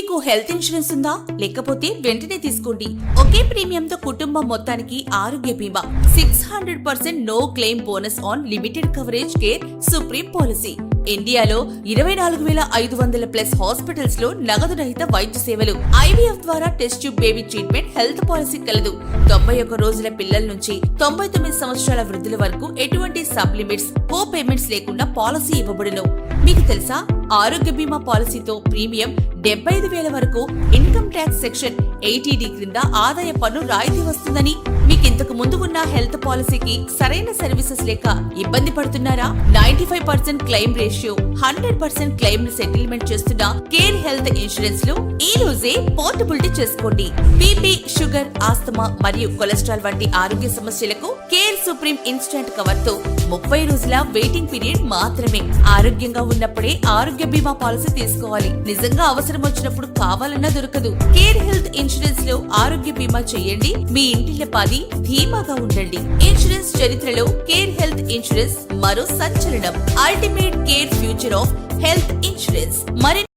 మీకు health insurance ఉందా? లేకపోతే వెంటనే తీసుకోండి. ఒకే ప్రీమియంతో కుటుంబం మొత్తానికి ఆరోగ్య బీమా. 600% no claim bonus unlimited coverage Care Supreme policy. ఇండియాలో 24,500+ హాస్పిటల్స్ లో నగదు రహిత వైద్య సేవలు. IVF ద్వారా test tube baby treatment health policy కలదు. 91 రోజుల పిల్లల నుంచి 99 సంవత్సరాల వృద్ధుల వరకు ఎటువంటి సబ్ లిమిట్స్, కో పేమెంట్స్ లేకుండా పాలసీ ఇవ్వబడును. మీకు తెలుసా, ఆరోగ్య బీమా పాలసీతో ప్రీమియం 75,000 వరకు ఇన్కమ్ ట్యాక్స్ సెక్షన్ 80D క్రింద ఆదాయ పన్ను రాయితీ వస్తుందని. మీకు ఇంతకు ముందు ఉన్న హెల్త్ పాలసీకి సరైన సర్వీసెస్ లేక ఇబ్బంది పడుతున్నారా? 95% క్లెయిమ్ రేషియో, 100% క్లెయిమ్ సెటిల్మెంట్ చేస్తున్న కేర్ హెల్త్ ఇన్సూరెన్స్ లో ఈ రోజే పోర్టబిలిటీ చేసుకోండి. బీపీ, షుగర్, ఆస్తమా మరియు కొలెస్ట్రాల్ వంటి ఆరోగ్య సమస్యలకు కేర్ సుప్రీం ఇన్స్టెంట్ కవర్ తో 30 రోజుల వెయిటింగ్ పీరియడ్ మాత్రమే. ఆరోగ్యంగా ఉన్నప్పుడే ఆరోగ్య బీమా పాలసీ తీసుకోవాలి. నిజంగా అవసరం వచ్చినప్పుడు కావాలన్నా దొరకదు. కేర్ హెల్త్ ఇన్సూరెన్స్ లో ఆరోగ్య బీమా చేయండి. మీ ఇంటిల్లపాది ధీమాగా ఉండండి. ఇన్సూరెన్స్ చరిత్రలో కేర్ హెల్త్ ఇన్సూరెన్స్ మరో సంచలనం. Ultimate care future of health insurance.